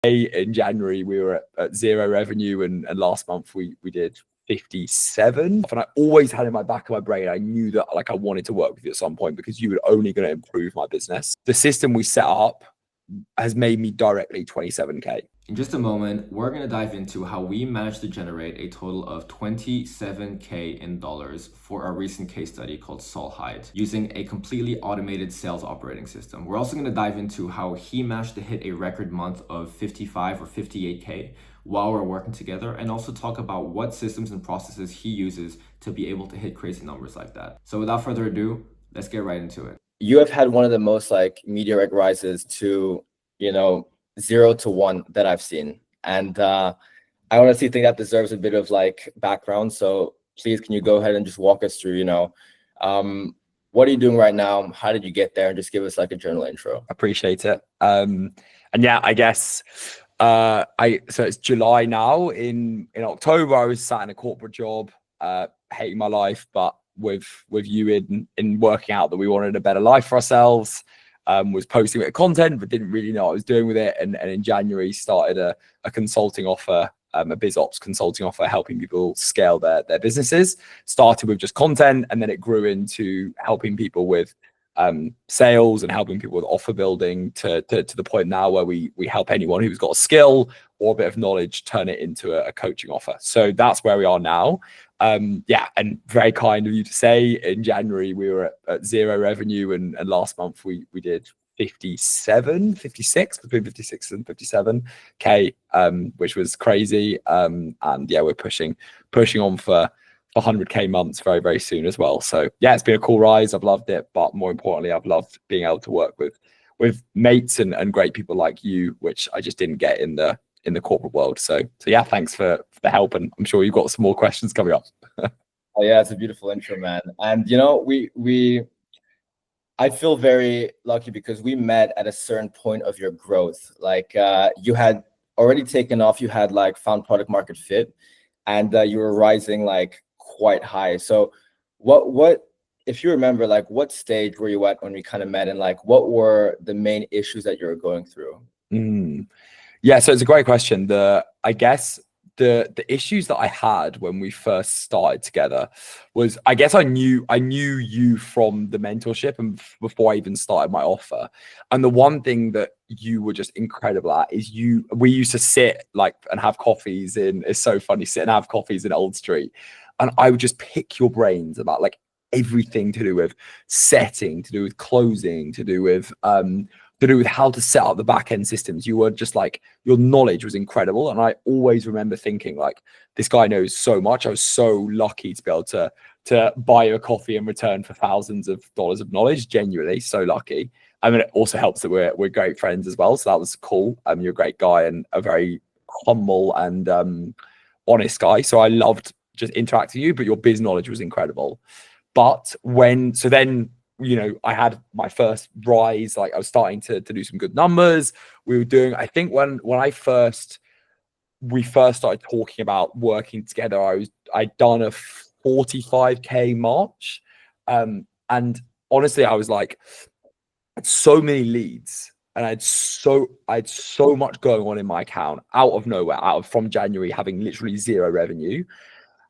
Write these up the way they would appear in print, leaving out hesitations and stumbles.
In January, we were at zero revenue, and last month we did 57. And I always had in my back of my brain, I knew that like I wanted to work with you at some point because you were only going to improve my business. The system we set up has made me directly 27K. In just a moment, we're going to dive into how we managed to generate a total of 27K in dollars for our recent case study called Saul Hyde, using a completely automated sales operating system. We're also going to dive into how he managed to hit a record month of 55 or 58K while we're working together, and also talk about what systems and processes he uses to be able to hit crazy numbers like that. So without further ado, let's get right into it. You have had one of the most like meteoric rises to, 0 to 1 that I've seen. And I honestly think that deserves a bit of like background. So please, can you go ahead and just walk us through, what are you doing right now? How did you get there? And just give us like a general intro. Appreciate it. And yeah, I guess so it's July now. In October, I was sat in a corporate job, hating my life, but with you in working out that we wanted a better life for ourselves. Was posting a bit of content, but didn't really know what I was doing with it. And in January, started a consulting offer, a biz ops consulting offer, helping people scale their businesses. Started with just content, and then it grew into helping people with sales and helping people with offer building to the point now where we help anyone who's got a skill or a bit of knowledge turn it into a coaching offer. So that's where we are now. Yeah, and very kind of you to say. In January, we were at zero revenue, and last month we did 56, between 56 and 57K, which was crazy. And yeah, we're pushing on for 100K months very, very soon as well. So yeah, it's been a cool rise. I've loved it, but more importantly, I've loved being able to work with mates and great people like you, which I just didn't get in the corporate world. So yeah, thanks for the help, and I'm sure you've got some more questions coming up. Oh yeah, it's a beautiful intro, man. And I feel very lucky because we met at a certain point of your growth. Like you had already taken off, you had like found product market fit, and you were rising like quite high. So what if you remember, like what stage were you at when we kind of met, and like what were the main issues that you were going through? Yeah, so it's a great question. I guess the issues that I had when we first started together was, I guess I knew you from the mentorship and before I even started my offer. And the one thing that you were just incredible at is we used to sit like and have coffees it's so funny, sit and have coffees in Old Street. And I would just pick your brains about like everything to do with setting, to do with closing, to do with how to set up the back end systems. You were just like, your knowledge was incredible. And I always remember thinking like, this guy knows so much. I was so lucky to be able to buy you a coffee in return for thousands of dollars of knowledge. Genuinely so lucky. I mean, it also helps that we're great friends as well. So that was cool. You're a great guy and a very humble and honest guy. So I loved just interacting with you, but your biz knowledge was incredible. But then I had my first rise, like I was starting to do some good numbers. We were doing, I think when we first started talking about working together, I'd done a 45K March. And honestly, I was like, I had so many leads and I had so much going on in my account out of nowhere, from January, having literally zero revenue.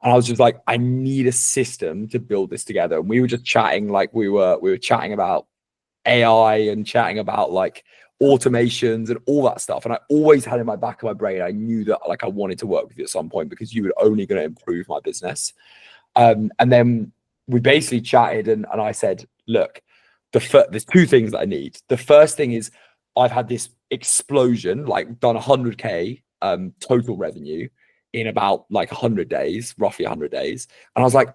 And I was just like, I need a system to build this together. And we were just chatting, like we were chatting about AI and chatting about like automations and all that stuff. And I always had in my back of my brain, I knew that like I wanted to work with you at some point because you were only going to improve my business. And then we basically chatted and I said, look, there's two things that I need. The first thing is I've had this explosion, like done 100K total revenue in about like 100 days, roughly 100 days. And I was like,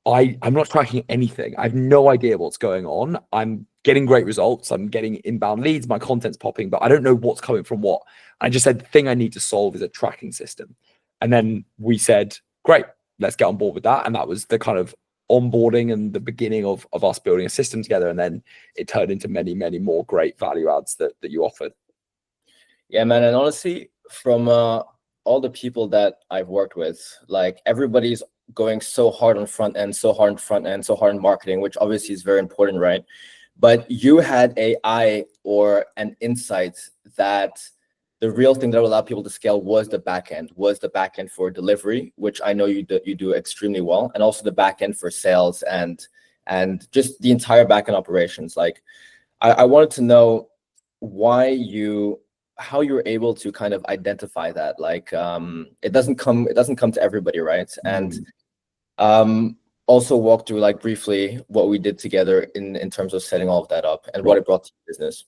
I'm not tracking anything. I have no idea what's going on. I'm getting great results. I'm getting inbound leads. My content's popping, but I don't know what's coming from what. I just said, the thing I need to solve is a tracking system. And then we said, great, let's get on board with that. And that was the kind of onboarding and the beginning of us building a system together. And then it turned into many, many more great value adds that you offered. Yeah, man. And honestly, from all the people that I've worked with, like everybody's going so hard on front end, so hard on marketing, which obviously is very important, right? But you had an eye or an insight that the real thing that will allow people to scale was the back end, for delivery, which I know you do extremely well, and also the back end for sales and just the entire back end operations. Like, I wanted to know how you were able to kind of identify that. Like, it doesn't come to everybody, right? And also walk through, like, briefly what we did together in terms of setting all of that up and what it brought to the business.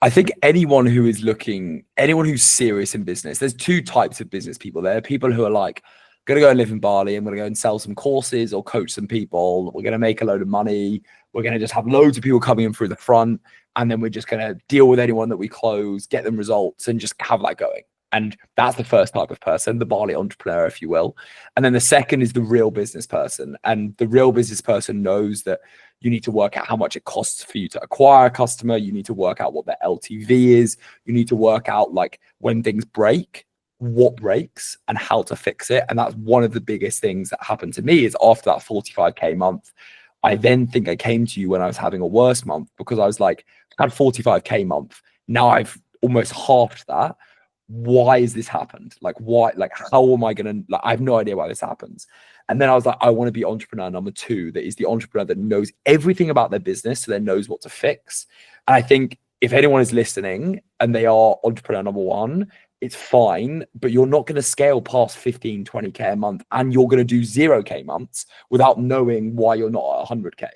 I think anyone who's serious in business, there's two types of business people. There are people who are like, going to go and live in Bali, I'm going to go and sell some courses or coach some people. We're going to make a load of money. We're going to just have loads of people coming in through the front. And then we're just going to deal with anyone that we close, get them results, and just have that going. And that's the first type of person, the Bali entrepreneur, if you will. And then the second is the real business person. And the real business person knows that you need to work out how much it costs for you to acquire a customer. You need to work out what their LTV is. You need to work out, like, when things break, what breaks and how to fix it. And that's one of the biggest things that happened to me is after that 45K month, I then think I came to you when I was having a worse month, because I was like, I had 45K month. Now I've almost halved that. Why has this happened? Like, why? Like, how am I going to, like, I have no idea why this happens. And then I was like, I want to be entrepreneur number 2. That is the entrepreneur that knows everything about their business, so they knows what to fix. And I think if anyone is listening and they are entrepreneur number 1, it's fine, but you're not going to scale past 15, 20K a month, and you're going to do 0K months without knowing why you're not at 100K.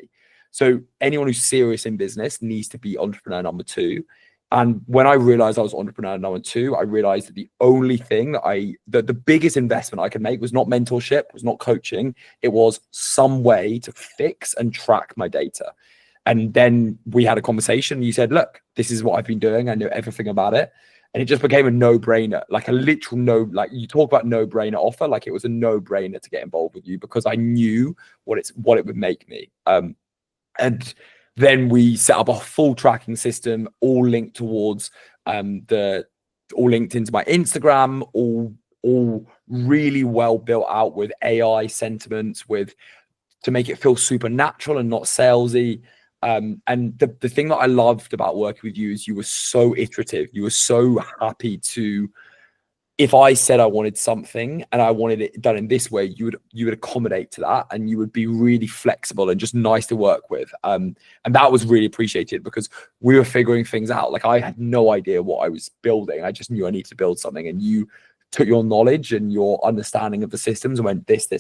So anyone who's serious in business needs to be entrepreneur number 2. And when I realized I was entrepreneur number 2, I realized that the only thing that the biggest investment I could make was not mentorship, was not coaching. It was some way to fix and track my data. And then we had a conversation. You said, look, this is what I've been doing. I know everything about it. And it just became a no-brainer, like a literal like you talk about no-brainer offer, like it was a no-brainer to get involved with you, because I knew what it would make me. And then we set up a full tracking system, all linked towards all linked into my Instagram, all really well built out with AI sentiments, to make it feel supernatural and not salesy. And the thing that I loved about working with you is you were so iterative. You were so happy to, if I said I wanted something and I wanted it done in this way, you would accommodate to that, and you would be really flexible and just nice to work with. And that was really appreciated, because we were figuring things out. Like, I had no idea what I was building. I just knew I needed to build something, and you took your knowledge and your understanding of the systems and went this.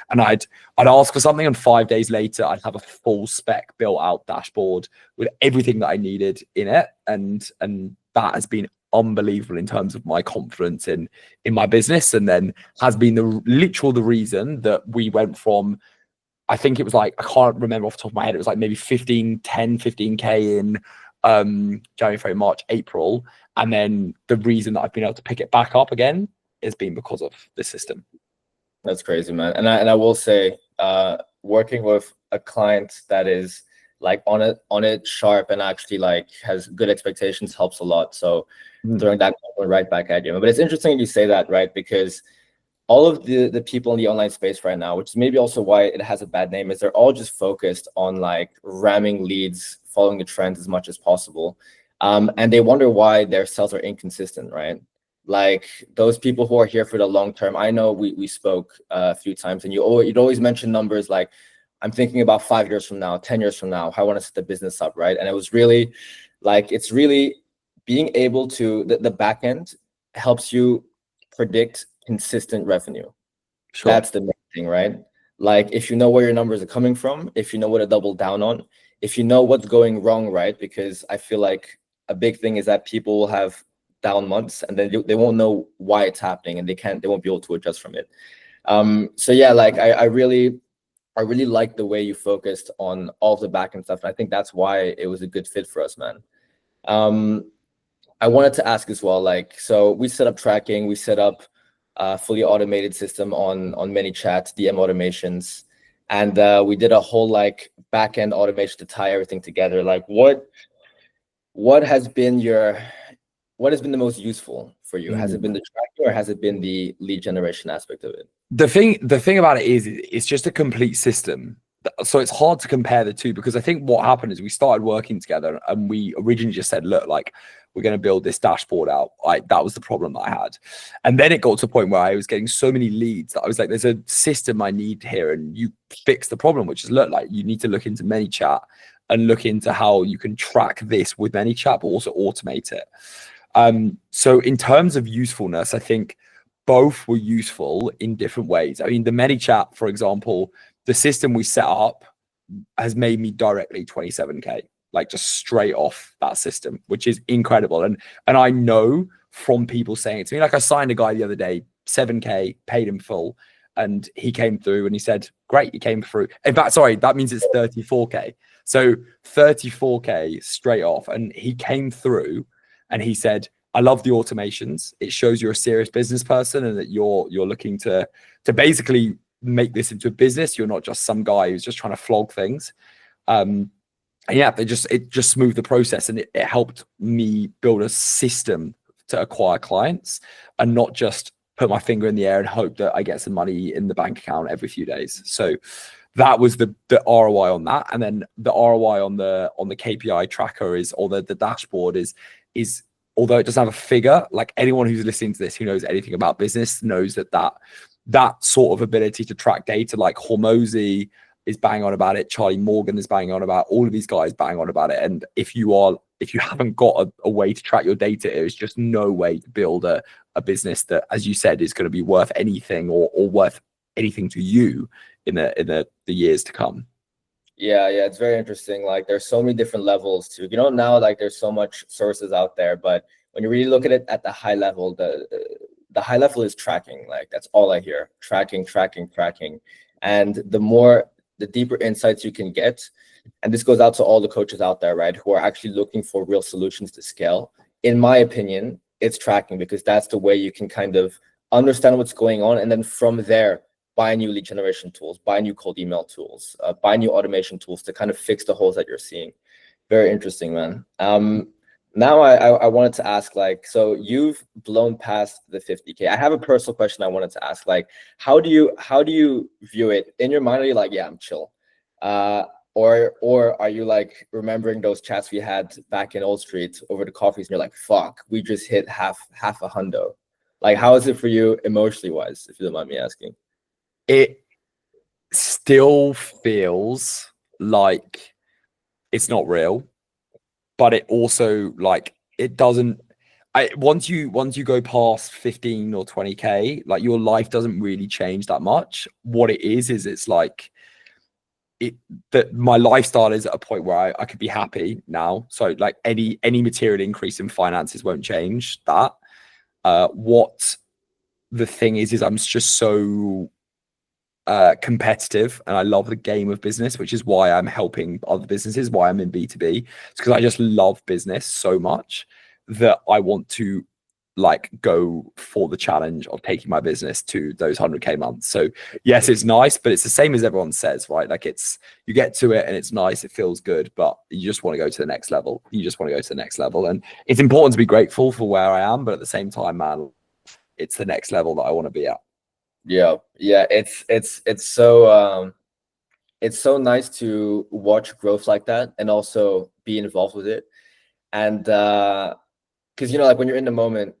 And I'd ask for something, and 5 days later, I'd have a full spec built out dashboard with everything that I needed in it. And that has been unbelievable in terms of my confidence in my business, and then has been the reason that we went from, I think it was like, I can't remember off the top of my head, it was like maybe 15K in January, February, March, April. And then the reason that I've been able to pick it back up again has been because of the system. That's crazy, man. And I will say, working with a client that is like on it sharp and actually like has good expectations helps a lot. So throwing that right back at you. But it's interesting you say that, right? Because all of the people in the online space right now, which is maybe also why it has a bad name, is they're all just focused on like ramming leads, following the trends as much as possible. And they wonder why their sales are inconsistent, right? Like, those people who are here for the long term, I know we spoke a few times, and you'd always mention numbers like, I'm thinking about 5 years from now, 10 years from now, how I want to set the business up, right? And it was really like, it's really being able to, the back end helps you predict consistent revenue. Sure. That's the main thing, right? Like, if you know where your numbers are coming from, if you know what to double down on, if you know what's going wrong, right? Because I feel like a big thing is that people will have down months, and then they won't know why it's happening, and they won't be able to adjust from it. So yeah, like I really like the way you focused on all of the backend stuff. And I think that's why it was a good fit for us, man. I wanted to ask as well, like, so we set up tracking, we set up a fully automated system on ManyChat, DM automations, and we did a whole like backend automation to tie everything together. Like, what has been the most useful for you? Has it been the tracking, or has it been the lead generation aspect of it? The thing about it is, it's just a complete system so it's hard to compare the two, because I think what happened is we started working together and we originally just said, look, like, we're going to build this dashboard out. That was the problem that I had. And then it got to a point where I was getting so many leads that I was like, there's a system I need here, and you fix the problem, which is, look, like, you need to look into ManyChat and look into how you can track this with ManyChat, but also automate it. So in terms of usefulness, I think both were useful in different ways. I mean, the ManyChat, for example, the system we set up has made me directly 27K, like, just straight off that system, which is incredible. And I know from people saying it to me, like, I signed a guy the other day, 7K, paid him full, and he came through and he said, great, he came through. In fact, sorry, that means it's 34K. So 34K straight off. And he came through and he said, I love the automations. It shows you're a serious business person and that you're looking to basically make this into a business. You're not just some guy who's just trying to flog things. And yeah, it just smoothed the process, and it helped me build a system to acquire clients and not just put my finger in the air and hope that I get some money in the bank account every few days. So that was the ROI on that. And then the ROI on the KPI tracker is, or the dashboard is although it doesn't have a figure, like, anyone who's listening to this who knows anything about business knows that sort of ability to track data, like Hormozi is bang on about it, Charlie Morgan is bang on about it, all of these guys bang on about it. And if you haven't got a way to track your data, there's just no way to build a business that, as you said, is going to be worth anything or worth anything to you in the years to come. Yeah, it's very interesting. Like, there's so many different levels too. Now, like, there's so much sources out there, but when you really look at it at the high level, the high level is tracking. Like, that's all I hear: tracking. And the deeper insights you can get, and this goes out to all the coaches out there, right, who are actually looking for real solutions to scale. In my opinion, it's tracking, because that's the way you can kind of understand what's going on, and then from there, buy new lead generation tools, buy new cold email tools, buy new automation tools to kind of fix the holes that you're seeing. Very interesting, man. Now I wanted to ask, like, so you've blown past the 50K. I have a personal question I wanted to ask. Like, how do you view it in your mind? Are you like, yeah, I'm chill? Or are you like remembering those chats we had back in Old Street over the coffees and you're like, fuck, we just hit half a hundo? Like, how is it for you emotionally wise, if you don't mind me asking? It still feels like it's not real, but it also, like, it doesn't. Once you go past 15 or 20K, like, your life doesn't really change that much. What it is it's like that my lifestyle is at a point where I could be happy now. So, like, any material increase in finances won't change that. What the thing is I'm just so competitive, and I love the game of business, which is why I'm helping other businesses, why I'm in B2B. It's because I just love business so much that I want to, like, go for the challenge of taking my business to those 100K months. So yes, it's nice, but it's the same as everyone says, right? Like, you get to it and it's nice, it feels good, but you just want to go to the next level. And it's important to be grateful for where I am, but at the same time, man, it's the next level that I want to be at. Yeah, it's so nice to watch growth like that and also be involved with it. And because like, when you're in the moment,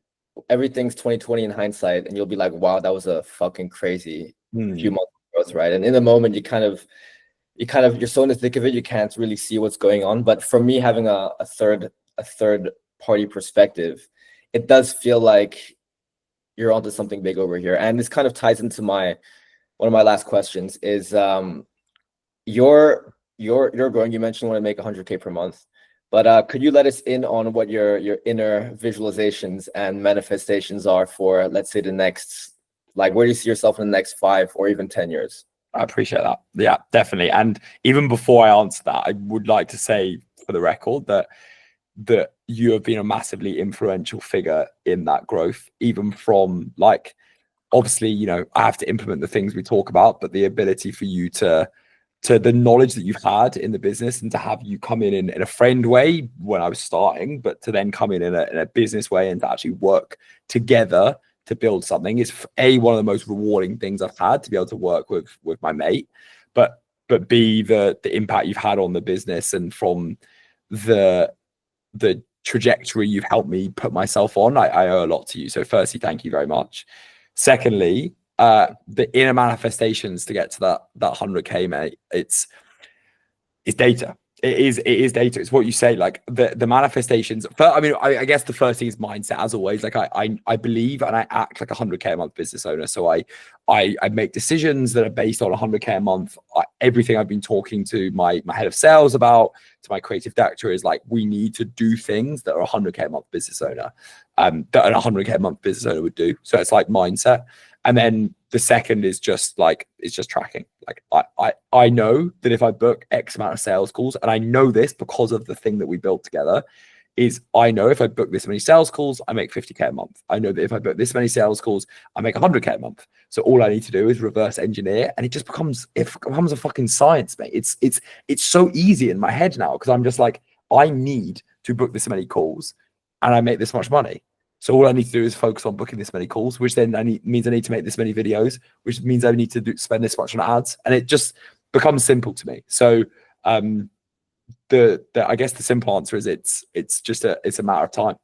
everything's 2020 in hindsight, and you'll be like, wow, that was a fucking crazy few months of growth, right? And in the moment, you're so in the thick of it, you can't really see what's going on. But for me, having a third party perspective, it does feel like you're onto something big over here. And this kind of ties into one of my last questions is, you're growing. You mentioned you want to make 100K per month, but could you let us in on what your inner visualizations and manifestations are for, let's say, the next, like, where do you see yourself in the next 5 or even 10 years? I appreciate that. Yeah, definitely. And even before I answer that, I would like to say, for the record, that you have been a massively influential figure in that growth, even from, like, obviously, I have to implement the things we talk about, but the ability for you to the knowledge that you've had in the business, and to have you come in a friend way when I was starting, but to then come in a business way and to actually work together to build something is one of the most rewarding things I've had, to be able to work with my mate. But but B, the impact you've had on the business, and from the trajectory you've helped me put myself on, I owe a lot to you. So firstly, thank you very much. Secondly, the inner manifestations to get to that 100K, mate, it's data. It is data. It's what you say, like the manifestations. I mean, I guess the first thing is mindset, as always. Like I believe and I act like a 100K a month business owner. So I make decisions that are based on 100K a month. Everything I've been talking to my head of sales about, to my creative director, is like, we need to do things that are 100K a month business owner, that an 100K a month business owner would do. So it's like mindset. And then the second is just like, it's just tracking. Like I know that if I book X amount of sales calls, and I know this because of the thing that we built together, is I know if I book this many sales calls, I make 50K a month. I know that if I book this many sales calls, I make 100K a month. So all I need to do is reverse engineer, and it becomes a fucking science, mate. It's so easy in my head now, because I'm just like, I need to book this many calls and I make this much money. So all I need to do is focus on booking this many calls, which then means I need to make this many videos, which means I need to spend this much on ads, and it just becomes simple to me. So I guess the simple answer is it's a matter of time.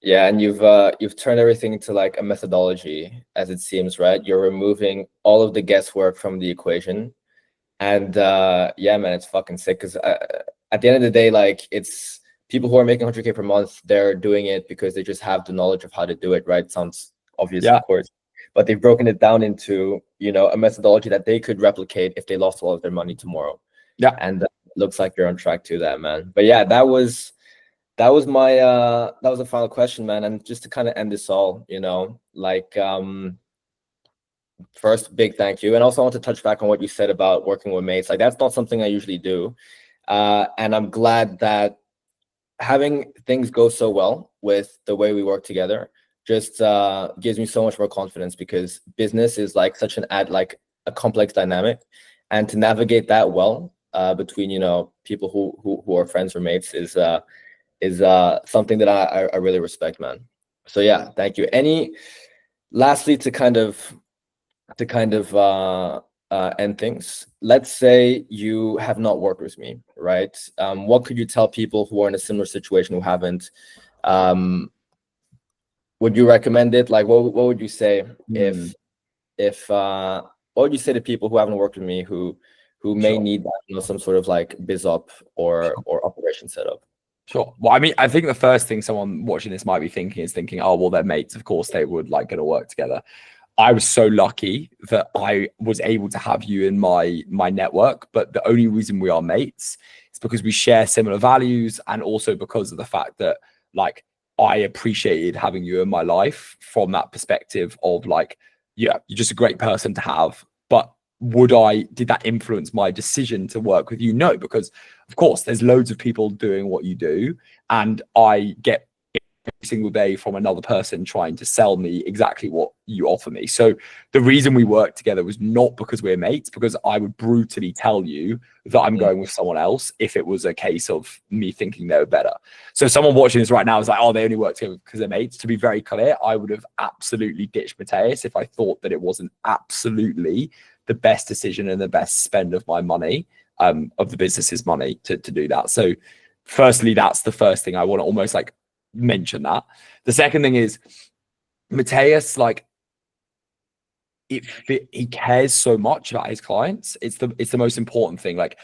Yeah, and you've turned everything into like a methodology, as it seems, right? You're removing all of the guesswork from the equation, and yeah, man, it's fucking sick. Because at the end of the day, like, it's people who are making 100K per month, they're doing it because they just have the knowledge of how to do it, right? Sounds obvious, yeah, of course, but they've broken it down into, you know, a methodology that they could replicate if they lost all of their money tomorrow. Yeah, and looks like you're on track to that, man. But yeah, that was my that was the final question, man. And just to kind of end this all, you know, like, first, big thank you. And also I want to touch back on what you said about working with mates. Like, that's not something I usually do, and I'm glad that having things go so well with the way we work together just gives me so much more confidence, because business is like such like a complex dynamic, and to navigate that well between, you know, people who are friends or mates is something that I really respect, man. So yeah, thank you. Lastly, to kind of end things, let's say you have not worked with me, right? What could you tell people who are in a similar situation, who haven't? Would you recommend it? Like, what would you say if what would you say to people who haven't worked with me, who may need, you know, some sort of like biz op or operation setup? Sure. Well, I mean, I think the first thing someone watching this might be thinking, oh, well, they're mates. Of course, they would like going to work together. I was so lucky that I was able to have you in my network, but the only reason we are mates is because we share similar values, and also because of the fact that, like, I appreciated having you in my life from that perspective of, like, yeah, you're just a great person to have. But did that influence my decision to work with you? No, because of course there's loads of people doing what you do, and I get every single day from another person trying to sell me exactly what you offer me. So the reason we worked together was not because we're mates, because I would brutally tell you that I'm going with someone else if it was a case of me thinking they were better. So someone watching this right now is like, oh, they only work together because they're mates. To be very clear, I would have absolutely ditched Mateus if I thought that it wasn't absolutely the best decision and the best spend of my money, of the business's money, to do that. So firstly, that's the first thing I want to almost like mention. That the second thing is Mateus, like, he cares so much about his clients. It's the most important thing. Like,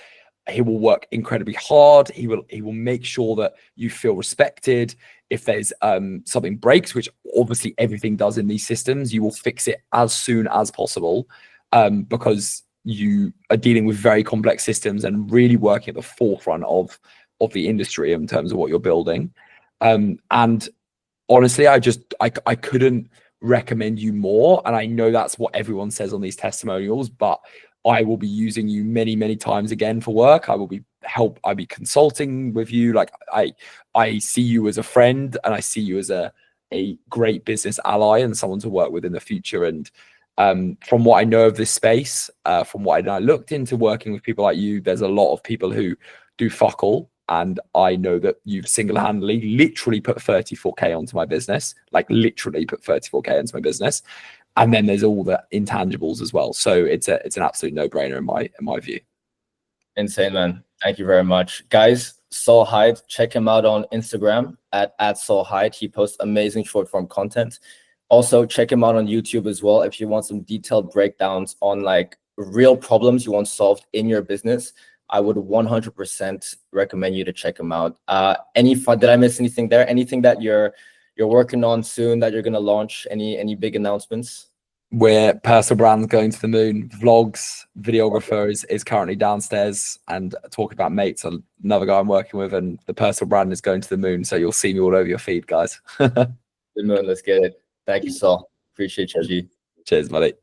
he will work incredibly hard. He will make sure that you feel respected. If there's something breaks, which obviously everything does in these systems, you will fix it as soon as possible, because you are dealing with very complex systems and really working at the forefront of the industry in terms of what you're building. And honestly, I couldn't recommend you more. And I know that's what everyone says on these testimonials, but I will be using you many, many times again for work. I'll be consulting with you. Like, I see you as a friend, and I see you as a great business ally and someone to work with in the future. And from what I know of this space, from what I looked into working with people like you, there's a lot of people who do fuck all. And I know that you've single-handedly literally put 34K onto my business, like literally put 34K into my business. And then there's all the intangibles as well. So it's an absolute no-brainer in my view. Insane, man. Thank you very much. Guys, Saul Hyde, check him out on Instagram at Saul Hyde. He posts amazing short form content. Also, check him out on YouTube as well if you want some detailed breakdowns on like real problems you want solved in your business. I would 100% recommend you to check him out. Any fun? Did I miss anything there? Anything that you're working on soon that you're gonna launch? Any big announcements? Where personal brand's going to the moon. Vlogs, videographer is currently downstairs and talking about mates. Another guy I'm working with, and the personal brand is going to the moon. So you'll see me all over your feed, guys. The moon, let's get it. Thank you, Saul. Appreciate you, G. Cheers, buddy.